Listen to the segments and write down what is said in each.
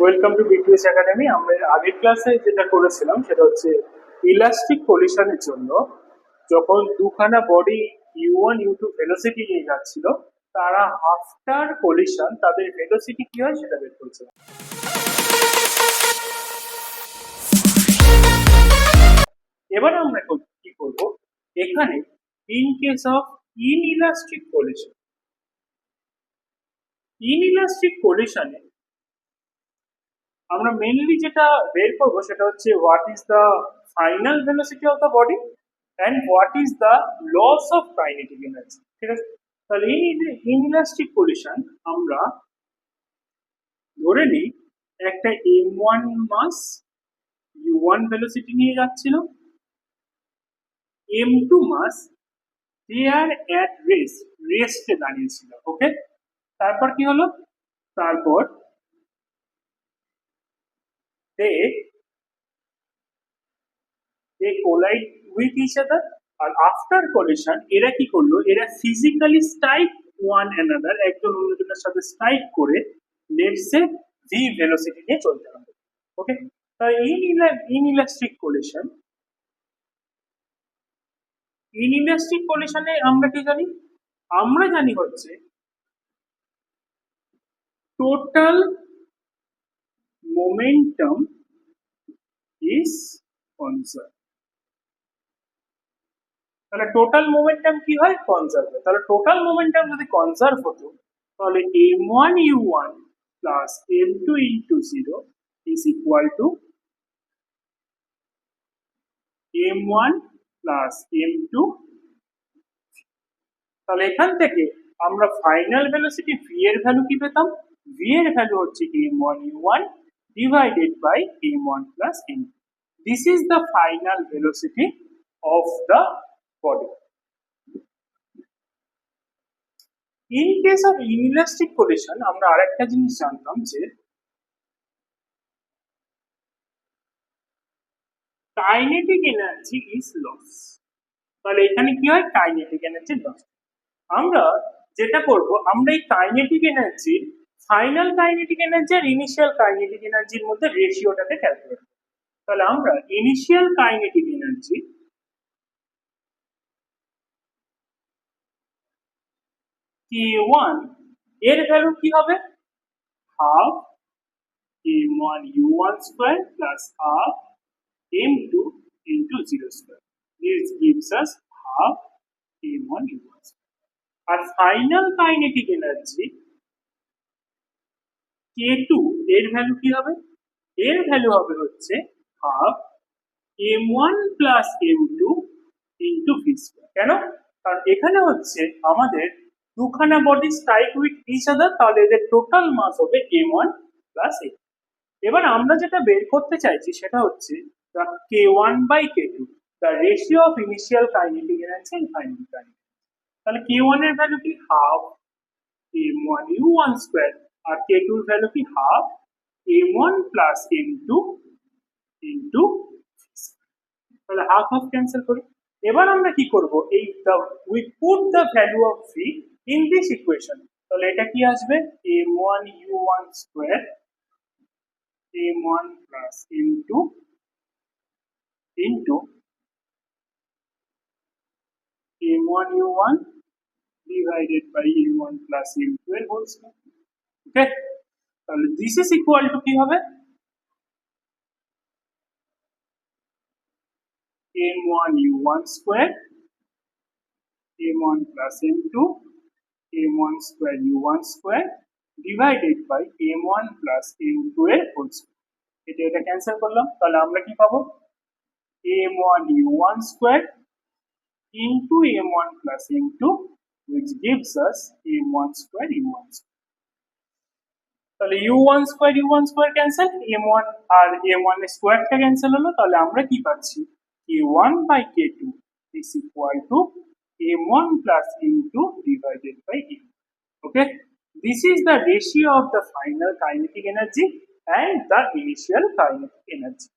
Welcome to BTS academy. আমরা আগের ক্লাসে যেটা করেছিলাম সেটা হচ্ছে ইলাস্টিক কলিশনের জন্য যখন দুখানা বডি ইউ1 ইউ2 ভেলোসিটি নিয়ে যাচ্ছিল, তারা আফটার কলিশন তাদের ভেলোসিটি কি হয় সেটা বের করেছিলাম। এবার আমরা কি করব, এখানে ইন কেস অফ ইনইলাস্টিক কলিশনে আমরা মেইনলি যেটা বের করবো সেটা হচ্ছে what is the final velocity of the body and what is the loss of kinetic energy. ঠিক আছে, তাহলে ইনইলাস্টিক কলিশন আমরা ধরে নিই একটা m1 মাস u1 ভেলোসিটি নিয়ে যাচ্ছিল, m2 mass they R at রেস্টে দাঁড়িয়েছিল। ওকে, তারপর কি হলো, তারপর they collide with each other, আর আফটার কলিশন এরা কি করলো, এরা ফিজিক্যালি স্ট্রাইক ওয়ান অ্যানাদার, একজন অন্যজনের সাথে স্ট্রাইক করে লেটস সে ভি ভেলোসিটি নিয়ে চলতে হবে। ওকে, তাই ইনইলাস্টিক কলিশনে আমরা কি জানি, আমরা জানি হচ্ছে টোটাল মোমেন্টাম ইজ কনজার্ভ। তাহলে টোটাল মোমেন্টাম কি হয়, কনজার্ভ হয়। তাহলে টোটাল মোমেন্টাম যদি কনজার্ভ হতো তাহলে m1 u1 plus m2 into 0 is equal to m1 plus m2। তাহলে এখান থেকে আমরা ফাইনাল ভেলোসিটি v এর ভ্যালু কি পেতাম, v এর ভ্যালু হচ্ছে m1 u1 divided by m1 plus m2. This is the final velocity of the body. In case of inelastic collision আমরা আরেকটা জিনিস জানতাম যে কাইনেটিক এনার্জি ইজ লস। তাহলে এখানে কি হয়, কাইনেটিক এনার্জি লস। আমরা যেটা করব, আমরা এই কাইনেটিক এনার্জির ফাইনাল কাইনেটিক এনার্জি আর ইনিশিয়াল কাইনেটিক এনার্জির মধ্যে রেশিওটাকে ক্যালকুলেট করব। তাহলে আমরা ইনিশিয়াল কাইনেটিক এনার্জি k1 এর ভ্যালু কি হবে, half m1 u1 square plus half m2 into 0 square. This gives us half m1 u1 square. R final kinetic energy k2 এর value কি হবে, এর ভ্যালু হবে হচ্ছে half m1 plus m2 into v square। কেন, কারণ এখানে হচ্ছে আমাদের দুখানা body strike with each other, তাহলে এদের টোটাল মাস হবে m1 প্লাস m। এবার আমরা যেটা বের করতে চাইছি সেটা হচ্ছে the k1 by k2, the ratio of initial kinetic energy and final kinetic। তাহলে k1 এর ভ্যালু কি, হাফ m1 u1 স্কয়ার, আর k2 এর ভ্যালু কি, half m1 plus m2 into, তাহলে হাফ হাফ ক্যান্সেল করি। এবার আমরা কি করব, এই we put the value of v in this equation. তাহলে এটা কি আসবে, m1 u1 square m1 plus m2 into m1 u1 divided by m1 plus m2 এর হোল স্কয়ার। ওকে, তাহলে দিস ইজ ইকুয়াল টু কি হবে, m1 u1 square m1 plus m2 m1 square u1 square divided by m1 plus m2 এর whole square. এটা cancel করলাম, তাহলে আমরা কি পাবো, m1 u1 square into m1 plus m2 which gives us m1 square u1 square। তাহলে u1 square cancel, m1 আর m1 এর স্কয়ারটা cancel হলো, তাহলে আমরা কি পাচ্ছি, k1 by k2 is equal to m1 plus m2 divided by m। Okay, this is the ratio of the final kinetic energy and the initial kinetic energy।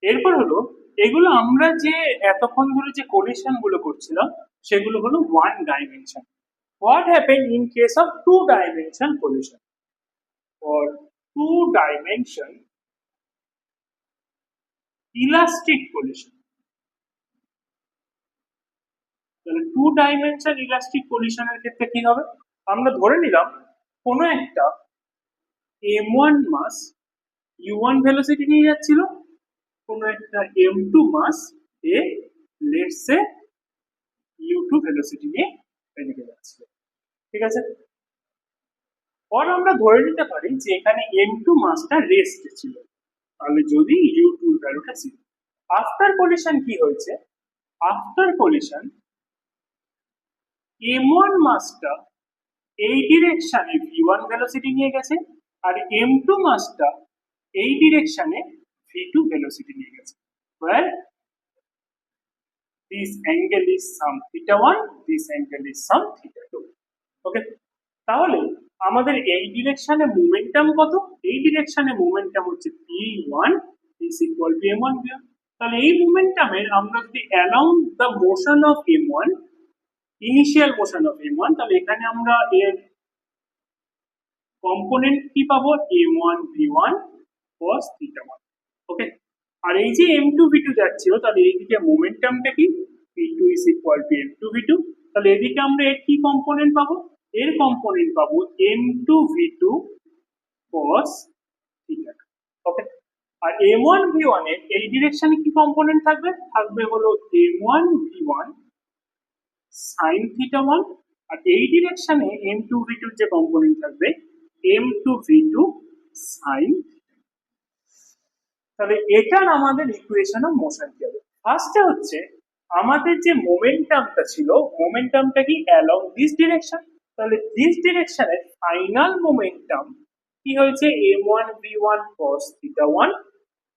এরপর হলো, এগুলো আমরা যে এতক্ষণ ধরে যে কোলিশন গুলো করছিলাম সেগুলো হলো one dimension. what happened in case of two-dimension collision? For two-dimension elastic collision. তাহলে টু ডাইমেনশন ইলাস্টিক কলিশনের ক্ষেত্রে কি হবে? আমরা ধরে নিলাম কোনো একটা m1 মাস u1 ভেলোসিটি নিয়ে যাচ্ছিল, কোনো একটা m2 mass A let's say u2 velocity নিয়ে এদিকে যাচ্ছিল, ঠিক আছে? আর আমরা ধরে নিতে পারি যে এখানে m2 মাসটা রেস্ট ছিল, তাহলে যদি u2 ভ্যালুটা ছিল। আফটার কলিশন কি হয়েছে? আফটার কলিশন m1 মাসটা এই ডিরেকশনে v1 ভেলোসিটি নিয়ে গেছে, আর m2 মাসটা এই ডিরেকশনে v2 ভেলোসিটি নিয়ে গেছে। where this angle is some θ1, this angle is some θ2, ওকে? তাহলে আমাদের এই ডিরেকশনে মোমেন্টাম কত? এই ডিরেকশনে মোমেন্টাম হচ্ছে p1 is equal to m1 v1। তাহলে এই মোমেন্টামের আমরা যদি along the motion of m1, initial motion of m1, তাহলে এখানে আমরা এর কম্পোনেন্ট কি পাবো? m1 v1 cos θ1, ওকে? আর এই যে m2 v2 যাচ্ছিল, তাহলে এইদিকে মোমেন্টামটা কি? p2 is equal to m2 v2। তাহলে এদিকে আমরা এর কি কম্পোনেন্ট পাবো? এর কম্পোনেন্ট পাবো m2 v2 cos θ2, ওকে? আর m1 v1 এর এই ডিরেকশনে কি কম্পোনেন্ট থাকবে? থাকবে হলো m1 v1 sin θ1, আর এই ডিরেকশনে m2 v2 যে কম্পোনেন্ট থাকবে m2 v2 sin। তাহলে এটার আমাদের ইকুয়েশন অফ মোশন কি হবে? ফার্স্টে হচ্ছে আমাদের যে মোমেন্টামটা ছিল, মোমেন্টামটা কি অ্যালং দিস ডিরেকশন, তাহলে দিস ডিরেকশনের ফাইনাল মোমেন্টাম কি হয়েছে? m1 v1 cos θ1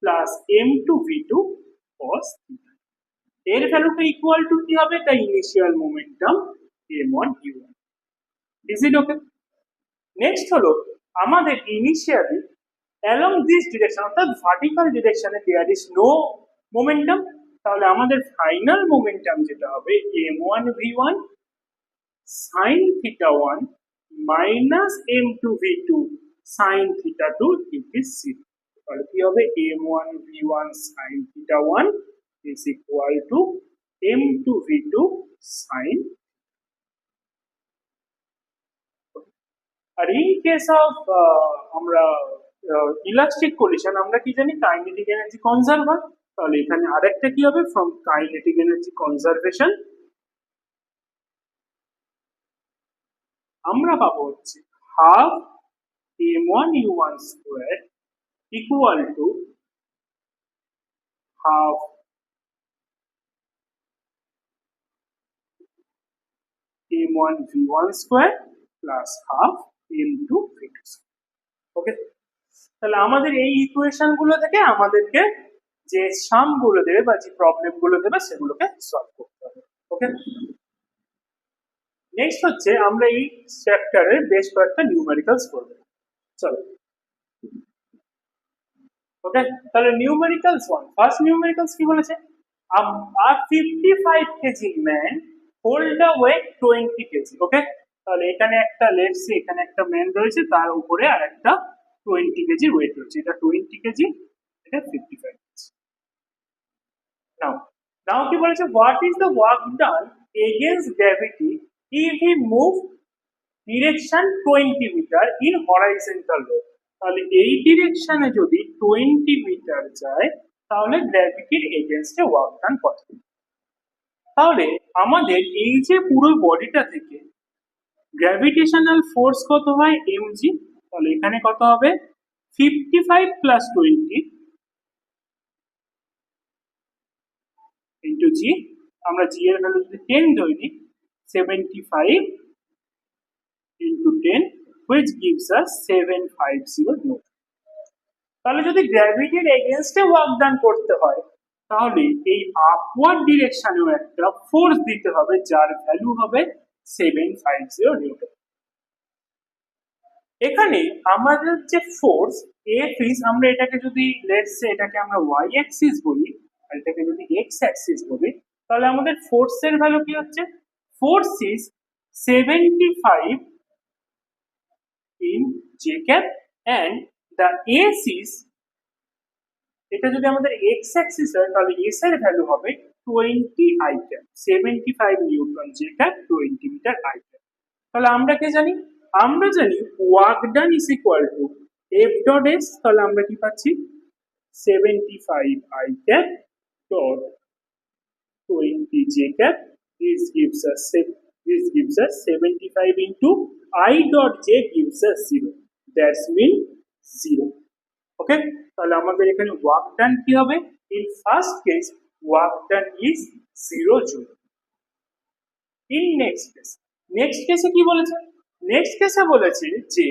plus m2 v2 cos θ2। এর ভ্যালুটা ইকুয়াল টু কি হবে? The initial momentum m1 v1। Is it okay? Next হলো আমাদের ইনিশিয়ালি along this direction, অর্থাৎ vertical ডিরেকশনে there is no momentum, তাহলে আমাদের ফাইনাল মোমেন্টাম যেটা হবে m1 v1 sin θ1 minus m2 v2 sin θ2 it is 0। তাহলে কি হবে? m1 v1 sin θ1 is equal to m2 v2 sin। আর ইন কেস অফ আমরা ইলাস্টিক কলিশন আমরা কি জানি? কাইনেটিক এনার্জি কনজার্ভ হয়। তাহলে এখানে আরেকটা কি হবে? ফ্রম কাইনেটিক এনার্জি কনজারভেশন আমরা পাবো হচ্ছে half m1 u1 square equal to half m1 v1 square plus half m2 v2 square, okay? তাহলে আমাদের এই ইকুয়েশন গুলো থেকে আমাদেরকে যে সাম গুলো দেবে বা যে প্রবলেম গুলো দেবে সেগুলোকে সলভ করতে হবে, ওকে? নেক্সট হচ্ছে আমরা এই চ্যাপ্টারে বেশ কয়েকটা নিউমেরিক্যালস করব। চলো, ওকে? তাহলে নিউমেরিক্যালস 1, ফার্স্ট নিউমেরিক্যালস কি বলেছে? a 55 kg man hold a weight 20 kg, ওকে? তাহলে এখানে একটা লেটস সে এখানে একটা ম্যান রয়েছে, তার উপরে আর একটা 20 কেজি ওয়েট রয়েছে, এটা 20 কেজি, এটা 55 কেজি। নাও কি বলেছে? What is the work done against gravity if he move direction 20 metre in horizontal road. তাহলে এই ডিরেকশনে যদি 20 মিটার যায় তাহলে গ্র্যাভিটির এগেইনস্টে ওয়ার্ক ডান কত? তাহলে আমাদের এই যে পুরো বডিটা থেকে গ্র্যাভিটেশনাল ফোর্স কত হয়? mg। তাহলে এখানে কত হবে? 55 প্লাস 20 ইন্টু জি। আমরা জি এর ভ্যালু যদি 10 ধরি, 75 into 10 which gives us 750 Newton. তাহলে যদি গ্র্যাভিটির এগেইনস্টে ওয়ার্ক ডান করতে হয় তাহলে এই আপওয়ার্ড ডিরেকশনেও একটা ফোর্স দিতে হবে যার ভ্যালু হবে 750 নিউটন। এখানে আমাদের যে ফোর্স F ইজ, আমরা এটাকে যদি লেটস সে এটাকে আমরা y অ্যাক্সিস বলি আর এটাকে যদি x অ্যাক্সিস বলি, তাহলে আমাদের ফোর্সের ভ্যালু কি হচ্ছে? Force is 75 in j cap and the s is, এটা যদি আমাদের x অ্যাক্সিস হয় তাহলে s এর ভ্যালু হবে 20 i cap, 75 newton j cap, 20 metre i cap। তাহলে আমরা কি জানি? আমরা জানি work done is equal to f dot s। তাহলে আমরা কি পাচ্ছি? 75 i cap dot 20 j cap, this gives us 75 into I dot j gives us 0, that's mean 0। ওকে, তাহলে আমাদের এখানে ওয়ার্ক ডান কি হবে? In first case work done is 0 joule. In next কেসে কি বলেছে? নেক্সট কেসে বলেছে যে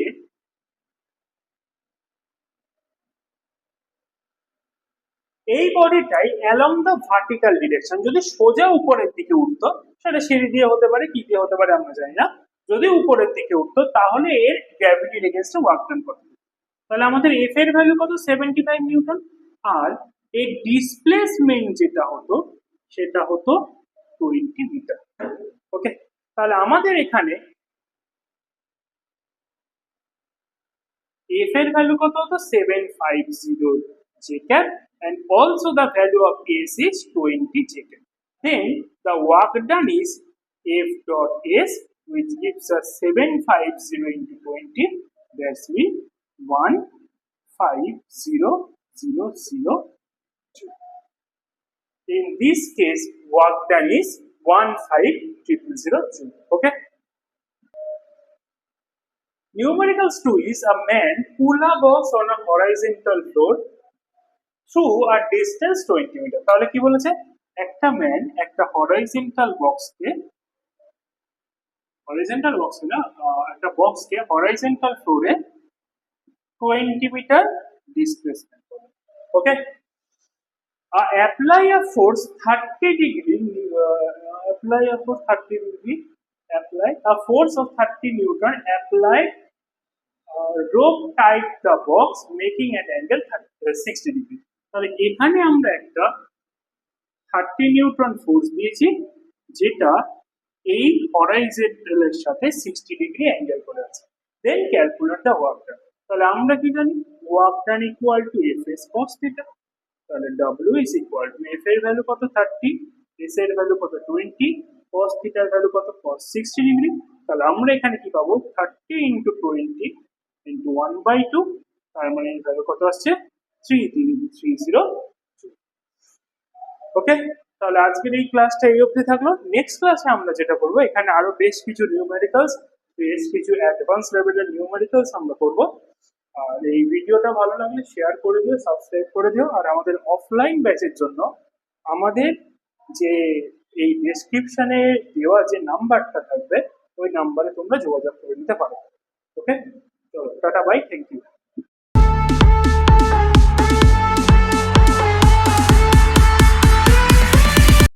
এই বডিটাই অ্যালং দ্য ভার্টিক্যাল ডিরেকশন, যদি সোজা উপরের দিকে উঠতো, সেটা সিঁড়ি দিয়ে হতে পারে, কি দিয়ে হতে পারে আমরা জানি না, যদি উপরের দিকে উঠতো তাহলে এর গ্র্যাভিটির এগেইনস্টে ওয়ার্ক ডান কত? তাহলে আমাদের এফ এর ভ্যালু কত? 75 নিউটন, আর এর ডিসপ্লেসমেন্ট যেটা হতো সেটা হতো 20 মিটার। ওকে, তাহলে আমাদের এখানে f এর ভ্যালু কত হতো? 750 j cap, and also the value of s is 20 j cap. Then the work done is f dot s, which gives us 750 into 20, that's mean 150,002. In this case work done is 15,000 joule. Okay, numericals 2 is a man pull a box on a horizontal floor through a distance 20 metre. তাহলে কি বলেছে? একটা man একটা horizontal বক্সকে একটা বক্সকে horizontal ফ্লোরে 20 metre displacement করে। ওকে, apply a force 30 degree, apply a force of 30 newton applied, rope tied the box making an angle 60 degree। তাহলে এখানে আমরা একটা 30 নিউটন ফোর্স দিয়েছি যেটা এই হরাইজন্টালের সাথে 60 ডিগ্রি অ্যাঙ্গেল করে আছে। Then calculate the work done. তাহলে আমরা কি জানি? Work done equal to FS cos theta. তাহলে W is equal to F এর ভ্যালু কত? 30, এস এর ভ্যালু কত? 20, কস থিটার ভ্যালু কত? কস 60 ডিগ্রি। তাহলে আমরা এখানে কি পাবো? 30 ইন্টু 20 ইন্টু 1/2, তার মানে এর ভ্যালু কত আসছে? 3330। ওকে, তাহলে আজকের এই ক্লাসটা এই অবধি থাকলো। নেক্সট ক্লাসে আমরা যেটা করবো, এখানে আরো বেশ কিছু নিউমেরিক্যালস, বেশ কিছু অ্যাডভান্স লেভেলের নিউমেরিক্যালস আমরা করবো। আর এই ভিডিওটা ভালো লাগলে শেয়ার করে দিও, সাবস্ক্রাইব করে দিও। আর আমাদের অফলাইন ব্যাচের জন্য আমাদের যে এই ডেসক্রিপশনে দেওয়া যে নাম্বারটা থাকবে ওই নাম্বারে তোমরা যোগাযোগ করে নিতে পারো। ওকে, তো টাটা, বাই, থ্যাংক ইউ।